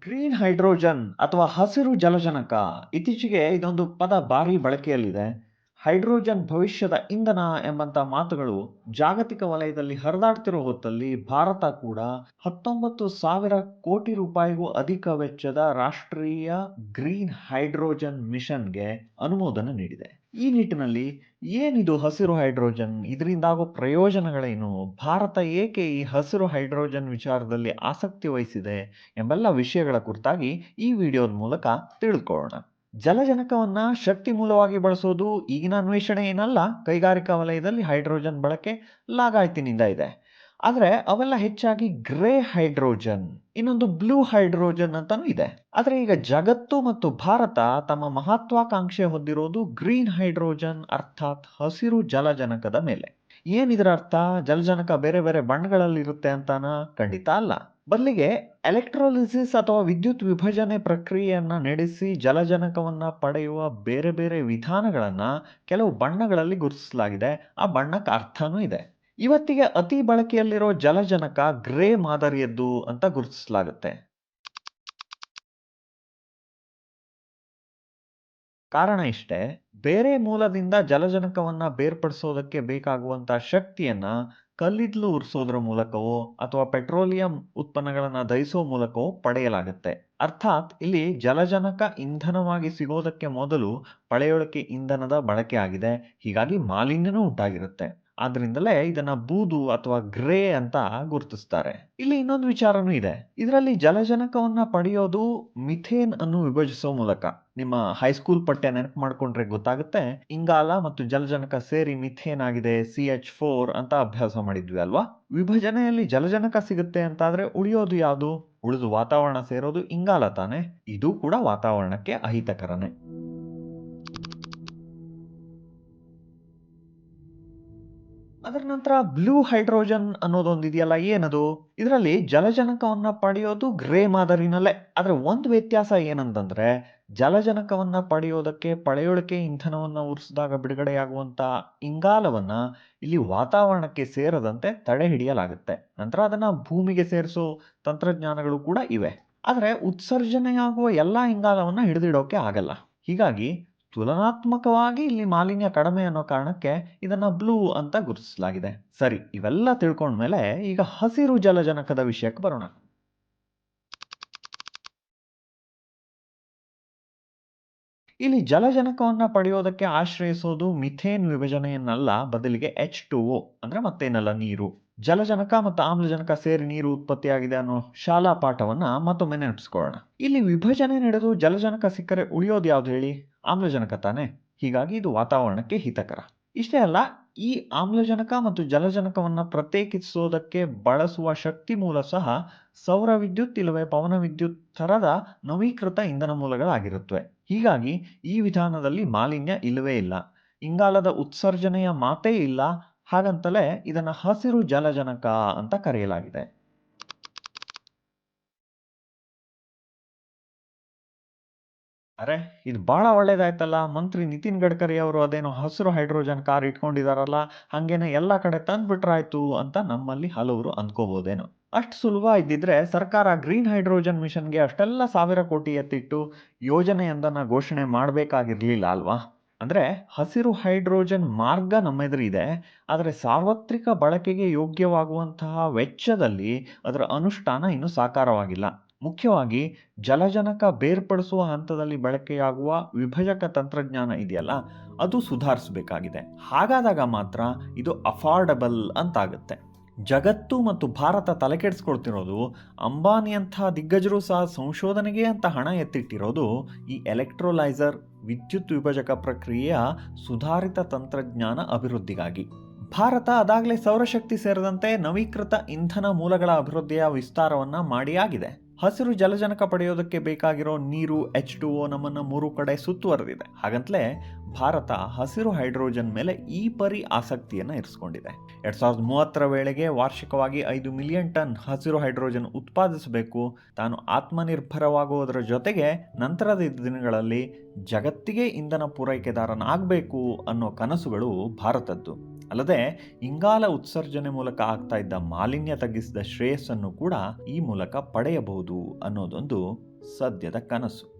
Green hydrogen ಅಥವಾ ಹಸಿರು ಜಲಜನಕ ಇತ್ತೀಚೆಗೆ ಇದೊಂದು ಪದ ಭಾರಿ ಬಳಕೆಯಲ್ಲಿದೆ. ಹೈಡ್ರೋಜನ್ ಭವಿಷ್ಯದ ಇಂಧನ ಎಂಬಂತ ಮಾತುಗಳು ಜಾಗತಿಕ ವಲಯದಲ್ಲಿ ಹರಿದಾಡ್ತಿರೋ ಹೊತ್ತಲ್ಲಿ ಭಾರತ ಕೂಡ 19,000 ಕೋಟಿ ರೂಪಾಯಿಗೂ ಅಧಿಕ ವೆಚ್ಚದ ರಾಷ್ಟ್ರೀಯ ಗ್ರೀನ್ ಹೈಡ್ರೋಜನ್ ಮಿಷನ್ಗೆ ಅನುಮೋದನೆ ನೀಡಿದೆ. ಈ ನಿಟ್ಟಿನಲ್ಲಿ ಏನಿದು ಹಸಿರು ಹೈಡ್ರೋಜನ್, ಇದರಿಂದಾಗೋ ಪ್ರಯೋಜನಗಳೇನು, ಭಾರತ ಏಕೆ ಈ ಹಸಿರು ಹೈಡ್ರೋಜನ್ ವಿಚಾರದಲ್ಲಿ ಆಸಕ್ತಿ ವಹಿಸಿದೆ ಎಂಬೆಲ್ಲ ವಿಷಯಗಳ ಕುರಿತಾಗಿ ಈ ವಿಡಿಯೋದ ಮೂಲಕ ತಿಳಿದುಕೊಳ್ಳೋಣ. ಜಲಜನಕವನ್ನ ಶಕ್ತಿ ಮೂಲವಾಗಿ ಬಳಸೋದು ಈಗಿನ ಅನ್ವೇಷಣೆ ಏನಲ್ಲ. ಕೈಗಾರಿಕಾ ವಲಯದಲ್ಲಿ ಹೈಡ್ರೋಜನ್ ಬಳಕೆ ಲಾಗಾಯತಿನಿಂದ ಇದೆ. ಆದರೆ ಅವೆಲ್ಲ ಹೆಚ್ಚಾಗಿ ಗ್ರೇ ಹೈಡ್ರೋಜನ್, ಇನ್ನೊಂದು ಬ್ಲೂ ಹೈಡ್ರೋಜನ್ ಅಂತಾನೂ ಇದೆ. ಆದರೆ ಈಗ ಜಗತ್ತು ಮತ್ತು ಭಾರತ ತಮ್ಮ ಮಹತ್ವಾಕಾಂಕ್ಷೆ ಹೊಂದಿರೋದು ಗ್ರೀನ್ ಹೈಡ್ರೋಜನ್ ಅರ್ಥಾತ್ ಹಸಿರು ಜಲಜನಕದ ಮೇಲೆ. ಏನಿದರ ಅರ್ಥ? ಜಲಜನಕ ಬೇರೆ ಬೇರೆ ಬಣ್ಣಗಳಲ್ಲಿರುತ್ತೆ ಅಂತಾನ? ಖಂಡಿತ ಅಲ್ಲ. ಬದಲಿಗೆ ಎಲೆಕ್ಟ್ರೋಲಿಸಿಸ್ ಅಥವಾ ವಿದ್ಯುತ್ ವಿಭಜನೆ ಪ್ರಕ್ರಿಯೆಯನ್ನ ನಡೆಸಿ ಜಲಜನಕವನ್ನ ಪಡೆಯುವ ಬೇರೆ ಬೇರೆ ವಿಧಾನಗಳನ್ನ ಕೆಲವು ಬಣ್ಣಗಳಲ್ಲಿ ಗುರುತಿಸಲಾಗಿದೆ. ಆ ಬಣ್ಣಕ್ಕೆ ಅರ್ಥನೂ ಇದೆ. ಇವತ್ತಿಗೆ ಅತಿ ಬಳಕೆಯಲ್ಲಿರೋ ಜಲಜನಕ ಗ್ರೇ ಮಾದರಿಯದ್ದು ಅಂತ ಗುರುತಿಸಲಾಗುತ್ತೆ. ಕಾರಣ ಇಷ್ಟೇ, ಬೇರೆ ಮೂಲದಿಂದ ಜಲಜನಕವನ್ನ ಬೇರ್ಪಡಿಸೋದಕ್ಕೆ ಬೇಕಾಗುವಂತ ಶಕ್ತಿಯನ್ನ ಕಲ್ಲಿದ್ದಲು ಉರಿಸೋದ್ರ ಮೂಲಕವೋ ಅಥವಾ ಪೆಟ್ರೋಲಿಯಂ ಉತ್ಪನ್ನಗಳನ್ನ ದಹಿಸೋ ಮೂಲಕವೋ ಪಡೆಯಲಾಗುತ್ತೆ. ಅರ್ಥಾತ್ ಇಲ್ಲಿ ಜಲಜನಕ ಇಂಧನವಾಗಿ ಸಿಗೋದಕ್ಕೆ ಮೊದಲು ಪಳೆಯುಳಿಕೆ ಇಂಧನದ ಬಳಕೆ ಆಗಿದೆ. ಹೀಗಾಗಿ ಮಾಲಿನ್ಯನೂ ಉಂಟಾಗಿರುತ್ತೆ. ಆದ್ರಿಂದಲೇ ಇದನ್ನ ಬೂದು ಅಥವಾ ಗ್ರೇ ಅಂತ ಗುರುತಿಸ್ತಾರೆ. ಇಲ್ಲಿ ಇನ್ನೊಂದು ವಿಚಾರನೂ ಇದೆ. ಇದರಲ್ಲಿ ಜಲಜನಕವನ್ನ ಪಡೆಯೋದು ಮಿಥೇನ್ ಅನ್ನು ವಿಭಜಿಸೋ ಮೂಲಕ. ನಿಮ್ಮ ಹೈಸ್ಕೂಲ್ ಪಠ್ಯ ನೆನಪು ಮಾಡ್ಕೊಂಡ್ರೆ ಗೊತ್ತಾಗುತ್ತೆ. ಇಂಗಾಲ ಮತ್ತು ಜಲಜನಕ ಸೇರಿ ಮಿಥೇನ್ ಆಗಿದೆ, CH4 ಅಂತ ಅಭ್ಯಾಸ ಮಾಡಿದ್ವಿ ಅಲ್ವಾ? ವಿಭಜನೆಯಲ್ಲಿ ಜಲಜನಕ ಸಿಗುತ್ತೆ ಅಂತಾದ್ರೆ ಉಳಿಯೋದು ಯಾವುದು? ಉಳಿದು ವಾತಾವರಣ ಸೇರೋದು ಇಂಗಾಲ ತಾನೆ. ಇದು ಕೂಡ ವಾತಾವರಣಕ್ಕೆ ಅಹಿತಕರನೇ. ಅದರ ನಂತರ ಬ್ಲೂ ಹೈಡ್ರೋಜನ್ ಅನ್ನೋದೊಂದು ಇದೆಯಲ್ಲ, ಏನದು? ಇದರಲ್ಲಿ ಜಲಜನಕವನ್ನ ಪಡೆಯೋದು ಗ್ರೇ ಮಾದರಿನಲ್ಲೇ. ಆದ್ರೆ ಒಂದು ವ್ಯತ್ಯಾಸ ಏನಂತಂದ್ರೆ, ಜಲಜನಕವನ್ನ ಪಡೆಯೋದಕ್ಕೆ ಪಳೆಯುಳಿಕೆ ಇಂಧನವನ್ನ ಉರಿಸಿದಾಗ ಬಿಡುಗಡೆಯಾಗುವಂತ ಇಂಗಾಲವನ್ನ ಇಲ್ಲಿ ವಾತಾವರಣಕ್ಕೆ ಸೇರದಂತೆ ತಡೆ ಹಿಡಿಯಲಾಗುತ್ತೆ. ನಂತರ ಅದನ್ನ ಭೂಮಿಗೆ ಸೇರಿಸೋ ತಂತ್ರಜ್ಞಾನಗಳು ಕೂಡ ಇವೆ. ಆದ್ರೆ ಉತ್ಸರ್ಜನೆಯಾಗುವ ಎಲ್ಲಾ ಇಂಗಾಲವನ್ನ ಹಿಡಿದಿಡೋಕೆ ಆಗಲ್ಲ. ಹೀಗಾಗಿ ತುಲನಾತ್ಮಕವಾಗಿ ಇಲ್ಲಿ ಮಾಲಿನ್ಯ ಕಡಿಮೆ ಅನ್ನೋ ಕಾರಣಕ್ಕೆ ಇದನ್ನ ಬ್ಲೂ ಅಂತ ಗುರುತಿಸಲಾಗಿದೆ. ಸರಿ, ಇವೆಲ್ಲ ತಿಳ್ಕೊಂಡ್ಮೇಲೆ ಈಗ ಹಸಿರು ಜಲಜನಕದ ವಿಷಯಕ್ಕೆ ಬರೋಣ. ಇಲ್ಲಿ ಜಲಜನಕವನ್ನ ಪಡೆಯೋದಕ್ಕೆ ಆಶ್ರಯಿಸೋದು ಮಿಥೇನ್ ವಿಭಜನೆಯನ್ನಲ್ಲ, ಬದಲಿಗೆ H2O ಅಂದ್ರೆ ಮತ್ತೇನಲ್ಲ, ನೀರು. ಜಲಜನಕ ಮತ್ತು ಆಮ್ಲಜನಕ ಸೇರಿ ನೀರು ಉತ್ಪತ್ತಿಯಾಗಿದೆ ಅನ್ನೋ ಶಾಲಾ ಪಾಠವನ್ನ ಮತ್ತೊಮ್ಮೆ ನೆನಪಿಸ್ಕೊಳ್ಳೋಣ. ಇಲ್ಲಿ ವಿಭಜನೆ ನಡೆದು ಜಲಜನಕ ಸಿಕ್ಕರೆ ಉಳಿಯೋದು ಯಾವ್ದು ಹೇಳಿ? ಆಮ್ಲಜನಕ ತಾನೆ. ಹೀಗಾಗಿ ಇದು ವಾತಾವರಣಕ್ಕೆ ಹಿತಕರ. ಇಷ್ಟೇ ಅಲ್ಲ, ಈ ಆಮ್ಲಜನಕ ಮತ್ತು ಜಲಜನಕವನ್ನ ಪ್ರತ್ಯೇಕಿಸೋದಕ್ಕೆ ಬಳಸುವ ಶಕ್ತಿ ಮೂಲ ಸಹ ಸೌರ ವಿದ್ಯುತ್ ಇಲ್ಲವೇ ಪವನ ವಿದ್ಯುತ್ ತರದ ನವೀಕೃತ ಇಂಧನ ಮೂಲಗಳಾಗಿರುತ್ತವೆ. ಹೀಗಾಗಿ ಈ ವಿಧಾನದಲ್ಲಿ ಮಾಲಿನ್ಯ ಇಲ್ಲವೇ ಇಲ್ಲ, ಇಂಗಾಲದ ಉತ್ಸರ್ಜನೆಯ ಮಾತೇ ಇಲ್ಲ. ಹಾಗಂತಲೇ ಇದನ್ನ ಹಸಿರು ಜಲಜನಕ ಅಂತ ಕರೆಯಲಾಗಿದೆ. ಅರೆ, ಇದು ಬಹಳ ಒಳ್ಳೇದಾಯ್ತಲ್ಲ. ಮಂತ್ರಿ ನಿತಿನ್ ಗಡ್ಕರಿ ಅವರು ಅದೇನೋ ಹಸಿರು ಹೈಡ್ರೋಜನ್ ಕಾರ್ ಇಟ್ಕೊಂಡಿದಾರಲ್ಲ, ಹಂಗೇನೆ ಎಲ್ಲ ಕಡೆ ತಂದ್ಬಿಟ್ರಾಯ್ತು ಅಂತ ನಮ್ಮಲ್ಲಿ ಹಲವರು ಅಂದ್ಕೋಬಹುದೇನೋ. ಅಷ್ಟು ಸುಲಭ ಇದ್ದಿದ್ರೆ ಸರ್ಕಾರ ಗ್ರೀನ್ ಹೈಡ್ರೋಜನ್ ಮಿಷನ್ಗೆ ಅಷ್ಟೆಲ್ಲ 1,000 ಕೋಟಿ ಎತ್ತಿಟ್ಟು ಯೋಜನೆಯೊಂದನ್ನ ಘೋಷಣೆ ಮಾಡಬೇಕಾಗಿರ್ಲಿಲ್ಲ ಅಲ್ವಾ? ಅಂದ್ರೆ ಹಸಿರು ಹೈಡ್ರೋಜನ್ ಮಾರ್ಗ ನಮ್ಮೆದುರಿದೆ. ಆದರೆ ಸಾರ್ವತ್ರಿಕ ಬಳಕೆಗೆ ಯೋಗ್ಯವಾಗುವಂತಹ ವೆಚ್ಚದಲ್ಲಿ ಅದರ ಅನುಷ್ಠಾನ ಇನ್ನೂ ಸಾಕಾರವಾಗಿಲ್ಲ. ಮುಖ್ಯವಾಗಿ ಜಲಜನಕ ಬೇರ್ಪಡಿಸುವ ಹಂತದಲ್ಲಿ ಬಳಕೆಯಾಗುವ ವಿಭಜಕ ತಂತ್ರಜ್ಞಾನ ಇದೆಯಲ್ಲ, ಅದು ಸುಧಾರಿಸಬೇಕಾಗಿದೆ. ಹಾಗಾದಾಗ ಮಾತ್ರ ಇದು ಅಫಾರ್ಡಬಲ್ ಅಂತಾಗುತ್ತೆ. ಜಗತ್ತು ಮತ್ತು ಭಾರತ ತಲೆಕೆಡಿಸ್ಕೊಳ್ತಿರೋದು, ಅಂಬಾನಿಯಂಥ ದಿಗ್ಗಜರು ಸಹ ಸಂಶೋಧನೆಗೆ ಅಂತ ಹಣ ಎತ್ತಿಟ್ಟಿರೋದು ಈ ಎಲೆಕ್ಟ್ರೋಲೈಸರ್ ವಿದ್ಯುತ್ ವಿಭಜಕ ಪ್ರಕ್ರಿಯೆಯ ಸುಧಾರಿತ ತಂತ್ರಜ್ಞಾನ ಅಭಿವೃದ್ಧಿಗಾಗಿ. ಭಾರತ ಅದಾಗಲೇ ಸೌರಶಕ್ತಿ ಸೇರಿದಂತೆ ನವೀಕೃತ ಇಂಧನ ಮೂಲಗಳ ಅಭಿವೃದ್ಧಿಯ ವಿಸ್ತಾರವನ್ನ ಮಾಡಿ ಆಗಿದೆ. ಹಸಿರು ಜಲಜನಕ ಪಡೆಯೋದಕ್ಕೆ ಬೇಕಾಗಿರೋ ನೀರು H2O ನಮ್ಮನ್ನು 3 ಕಡೆ ಸುತ್ತುವರೆದಿದೆ. ಹಾಗಂತಲೇ ಭಾರತ ಹಸಿರು ಹೈಡ್ರೋಜನ್ ಮೇಲೆ ಈ ಪರಿ ಆಸಕ್ತಿಯನ್ನು ಇರಿಸ್ಕೊಂಡಿದೆ. 2030ರ ವೇಳೆಗೆ ವಾರ್ಷಿಕವಾಗಿ 5 ಮಿಲಿಯನ್ ಟನ್ ಹಸಿರು ಹೈಡ್ರೋಜನ್ ಉತ್ಪಾದಿಸಬೇಕು. ತಾನು ಆತ್ಮನಿರ್ಭರವಾಗುವುದರ ಜೊತೆಗೆ ನಂತರದ ದಿನಗಳಲ್ಲಿ ಜಗತ್ತಿಗೆ ಇಂಧನ ಪೂರೈಕೆದಾರನಾಗಬೇಕು ಅನ್ನೋ ಕನಸುಗಳು ಭಾರತದ್ದು. ಅಲ್ಲದೆ ಇಂಗಾಲ ಉತ್ಸರ್ಜನೆ ಮೂಲಕ ಆಗ್ತಾ ಇದ್ದ ಮಾಲಿನ್ಯ ತಗ್ಗಿಸಿದ ಶ್ರೇಯಸ್ಸನ್ನು ಕೂಡ ಈ ಮೂಲಕ ಪಡೆಯಬಹುದು ಅನ್ನೋದೊಂದು ಸದ್ಯದ ಕನಸು.